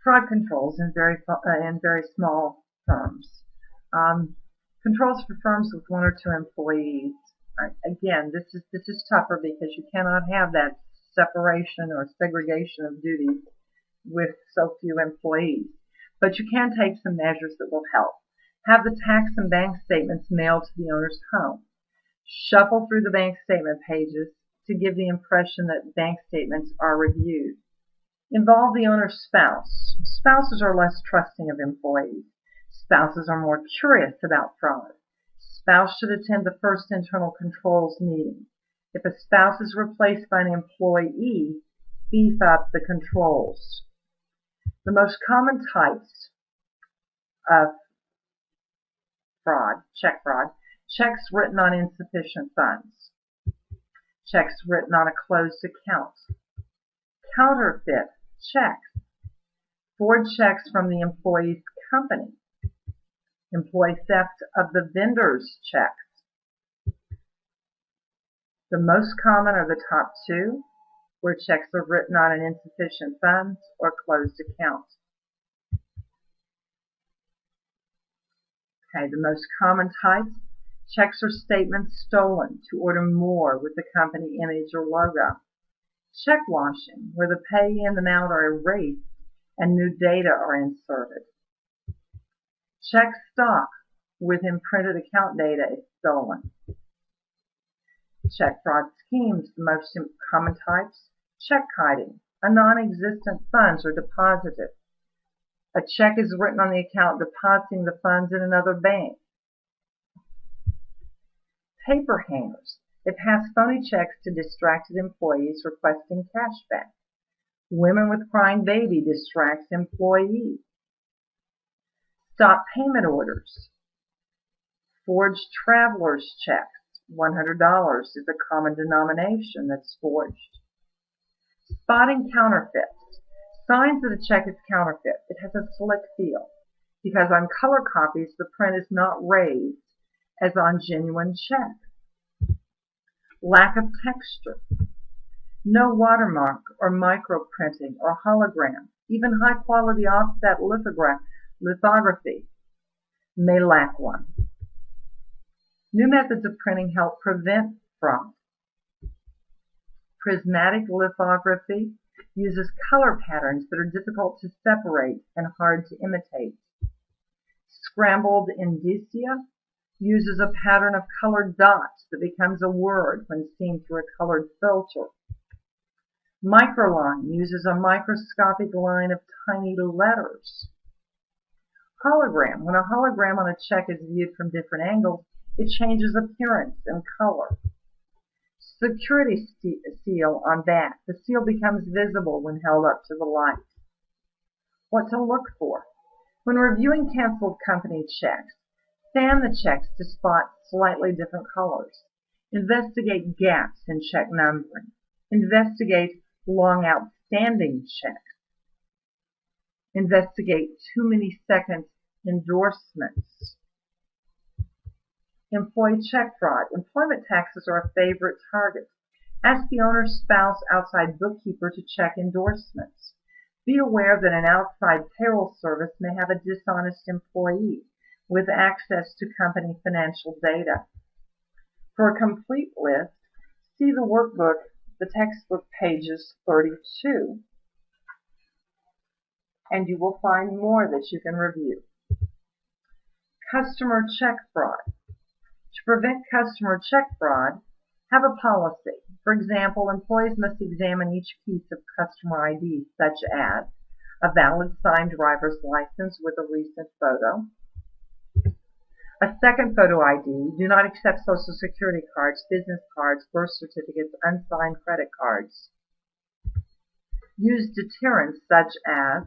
Fraud controls in very small firms. Um, Controls for firms with 1 or 2 employees. Again, this is tougher because you cannot have that separation or segregation of duties with so few employees. But you can take some measures that will help. Have the tax and bank statements mailed to the owner's home. Shuffle through the bank statement pages to give the impression that bank statements are reviewed. Involve the owner's spouse. Spouses are less trusting of employees. Spouses are more curious about fraud. Spouse should attend the first internal controls meeting. If a spouse is replaced by an employee, beef up the controls. The most common types of fraud, check fraud, checks written on insufficient funds, checks written on a closed account, counterfeit checks, forged checks from the employee's company, employee theft of the vendor's checks. The most common are the top two, where checks are written on an insufficient funds or closed account. Okay, the most common types, checks or statements stolen to order more with the company image or logo. Check washing, where the pay and amount are erased and new data are inserted. Check stock, with imprinted account data is stolen. Check fraud schemes, the most common types, check kiting, a non-existent funds are deposited. A check is written on the account depositing the funds in another bank. Paper hangers. It has phony checks to distracted employees requesting cash back. Women with crying baby distracts employees. Stop payment orders. Forged traveler's checks. $100 is a common denomination that's forged. Spotting counterfeits. Signs that a check is counterfeit. It has a slick feel because on color copies the print is not raised as on genuine checks. Lack of texture. No watermark or microprinting or hologram. Even high quality offset lithography may lack one. New methods of printing help prevent fraud. Prismatic lithography uses color patterns that are difficult to separate and hard to imitate. Scrambled indicia uses a pattern of colored dots that becomes a word when seen through a colored filter. Microline uses a microscopic line of tiny letters. Hologram. When a hologram on a check is viewed from different angles, it changes appearance and color. Security seal on back. The seal becomes visible when held up to the light. What to look for. When reviewing canceled company checks, scan the checks to spot slightly different colors. Investigate gaps in check numbering. Investigate long outstanding checks. Investigate too many seconds endorsements. Employee check fraud. Employment taxes are a favorite target. Ask the owner's spouse, outside bookkeeper to check endorsements. Be aware that an outside payroll service may have a dishonest employee with access to company financial data. For a complete list, see the workbook, the textbook pages 32, and you will find more that you can review. Customer check fraud. To prevent customer check fraud, have a policy. For example, employees must examine each piece of customer ID, such as a valid signed driver's license with a recent photo, a second photo ID, do not accept social security cards, business cards, birth certificates, unsigned credit cards. Use deterrents such as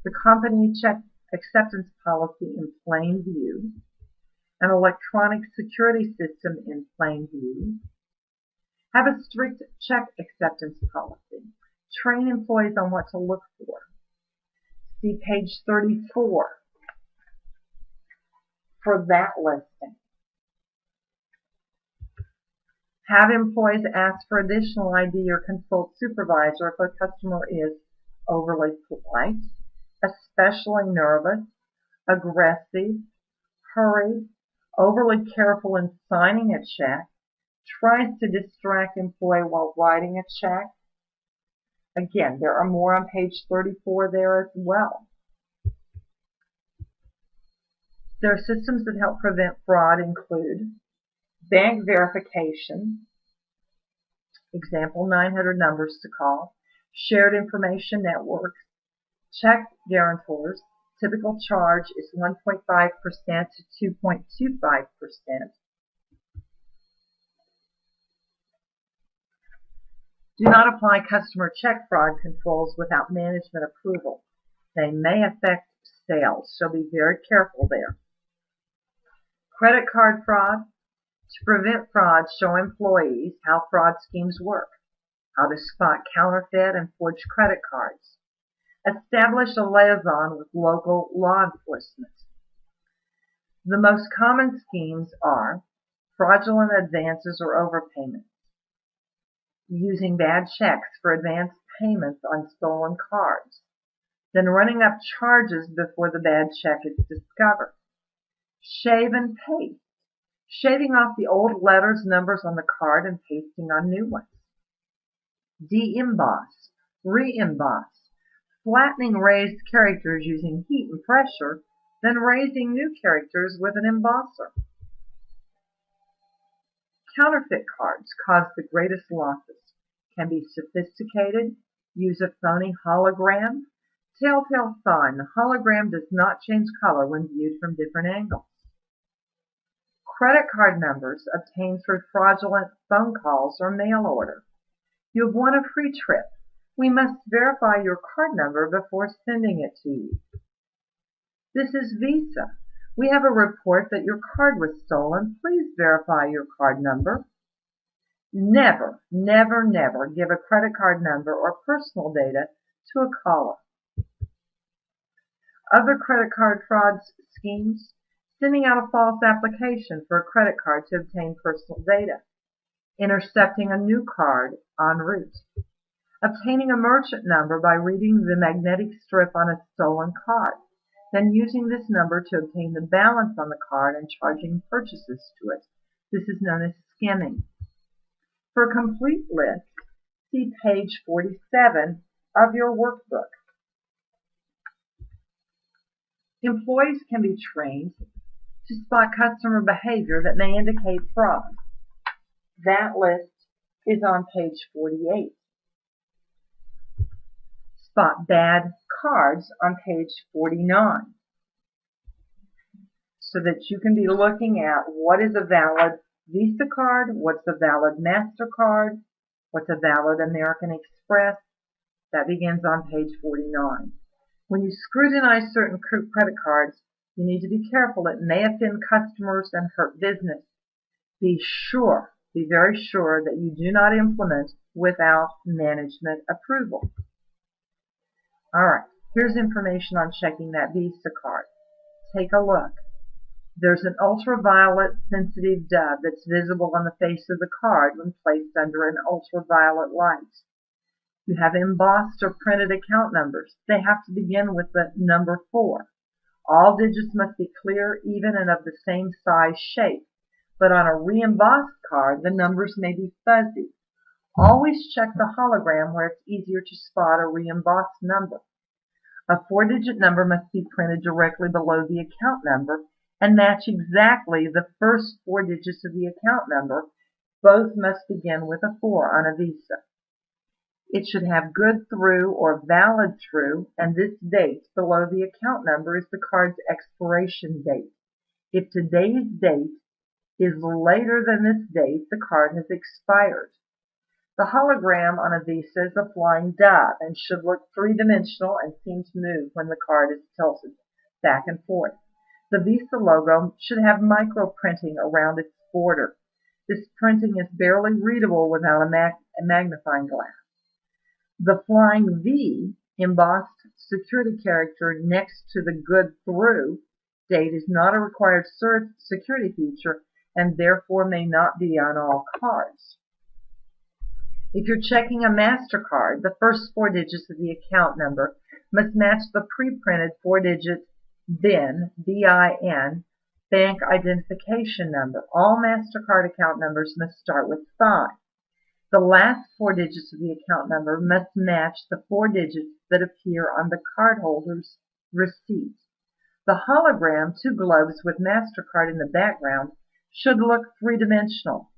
the company check acceptance policy in plain view, an electronic security system in plain view. Have a strict check acceptance policy. Train employees on what to look for. See page 34 for that listing. Have employees ask for additional ID or consult supervisor if a customer is overly polite, especially nervous, aggressive, hurried, overly careful in signing a check, tries to distract employee while writing a check. Again, there are more on page 34 there as well. There are systems that help prevent fraud include bank verification, example 900 numbers to call, shared information networks, check guarantors. Typical charge is 1.5% to 2.25%. Do not apply customer check fraud controls without management approval. They may affect sales, so be very careful there. Credit card fraud. To prevent fraud, show employees how fraud schemes work, how to spot counterfeit and forged credit cards. Establish a liaison with local law enforcement. The most common schemes are fraudulent advances or overpayments, using bad checks for advance payments on stolen cards, then running up charges before the bad check is discovered. Shave and paste, shaving off the old letters, numbers on the card and pasting on new ones. De-emboss, re-emboss, flattening raised characters using heat and pressure, then raising new characters with an embosser. Counterfeit cards cause the greatest losses, can be sophisticated, use a phony hologram. Telltale sign, the hologram does not change color when viewed from different angles. Credit card numbers obtained through fraudulent phone calls or mail order. You have won a free trip. We must verify your card number before sending it to you. This is Visa. We have a report that your card was stolen. Please verify your card number. Never, never, never give a credit card number or personal data to a caller. Other credit card fraud schemes: sending out a false application for a credit card to obtain personal data, intercepting a new card en route, obtaining a merchant number by reading the magnetic strip on a stolen card, then using this number to obtain the balance on the card and charging purchases to it. This is known as skimming. For a complete list, see page 47 of your workbook. Employees can be trained to spot customer behavior that may indicate fraud. That list is on page 48. Spot bad cards on page 49, so that you can be looking at what is a valid Visa card, what's a valid MasterCard, what's a valid American Express. That begins on page 49. When you scrutinize certain credit cards, you need to be careful. It may offend customers and hurt business. Be very sure that you do not implement without management approval. All right, here's information on checking that Visa card. Take a look. There's an ultraviolet sensitive dub that's visible on the face of the card when placed under an ultraviolet light. You have embossed or printed account numbers. They have to begin with the number 4. All digits must be clear, even, and of the same size shape. But on a re-embossed card, the numbers may be fuzzy. Always check the hologram where it's easier to spot a re-embossed number. A 4-digit number must be printed directly below the account number and match exactly the first 4 digits of the account number. Both must begin with a 4 on a Visa. It should have good through or valid through, and this date below the account number is the card's expiration date. If today's date is later than this date, the card has expired. The hologram on a Visa is a flying dove and should look three-dimensional and seem to move when the card is tilted back and forth. The Visa logo should have micro printing around its border. This printing is barely readable without a magnifying glass. The flying V embossed security character next to the good through date is not a required security feature and therefore may not be on all cards. If you're checking a MasterCard, the first 4 digits of the account number must match the pre-printed 4-digit BIN, B-I-N, bank identification number. All MasterCard account numbers must start with 5. The last 4 digits of the account number must match the 4 digits that appear on the cardholder's receipt. The hologram, 2 globes with MasterCard in the background, should look three-dimensional.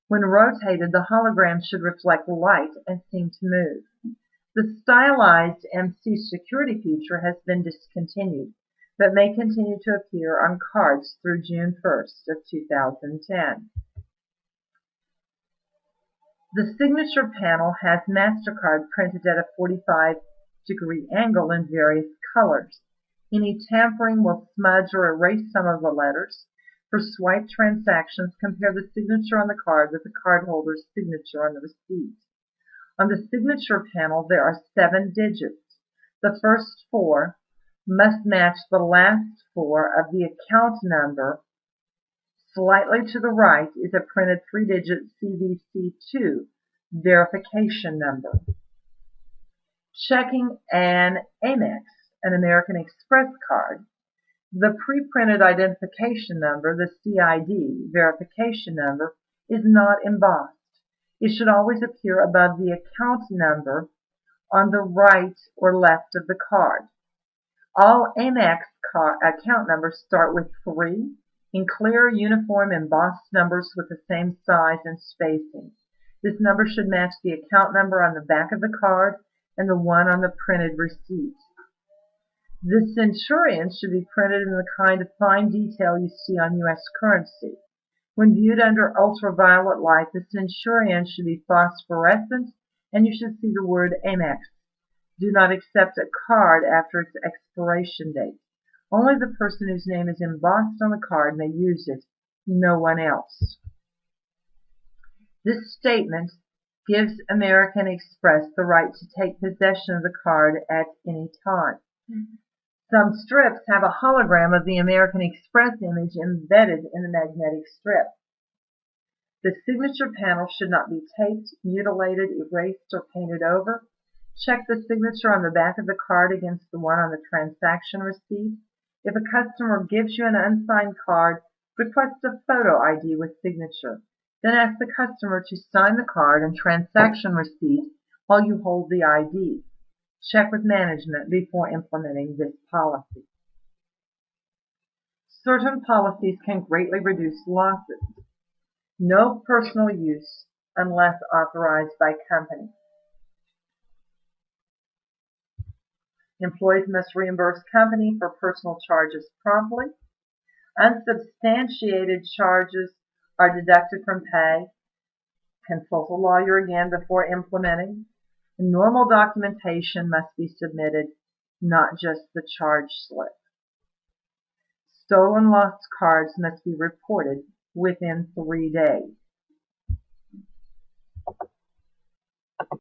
When rotated, the hologram should reflect light and seem to move. The stylized MC security feature has been discontinued, but may continue to appear on cards through June 1st of 2010. The signature panel has MasterCard printed at a 45-degree angle in various colors. Any tampering will smudge or erase some of the letters. For swipe transactions, compare the signature on the card with the cardholder's signature on the receipt. On the signature panel, there are 7 digits. The first 4 must match the last 4 of the account number. Slightly to the right is a printed 3-digit CVC2 verification number. Checking an Amex, an American Express card, the pre-printed identification number, the CID verification number, is not embossed. It should always appear above the account number on the right or left of the card. All Amex account numbers start with 3 in clear, uniform, embossed numbers with the same size and spacing. This number should match the account number on the back of the card and the one on the printed receipt. The centurion should be printed in the kind of fine detail you see on U.S. currency. When viewed under ultraviolet light, the centurion should be phosphorescent, and you should see the word Amex. Do not accept a card after its expiration date. Only the person whose name is embossed on the card may use it, no one else. This statement gives American Express the right to take possession of the card at any time. Some strips have a hologram of the American Express image embedded in the magnetic strip. The signature panel should not be taped, mutilated, erased, or painted over. Check the signature on the back of the card against the one on the transaction receipt. If a customer gives you an unsigned card, request a photo ID with signature. Then ask the customer to sign the card and transaction receipt while you hold the ID. Check with management before implementing this policy. Certain policies can greatly reduce losses. No personal use unless authorized by company. Employees must reimburse company for personal charges promptly. Unsubstantiated charges are deducted from pay. Consult a lawyer again before implementing. Normal documentation must be submitted, not just the charge slip. Stolen lost cards must be reported within 3 days.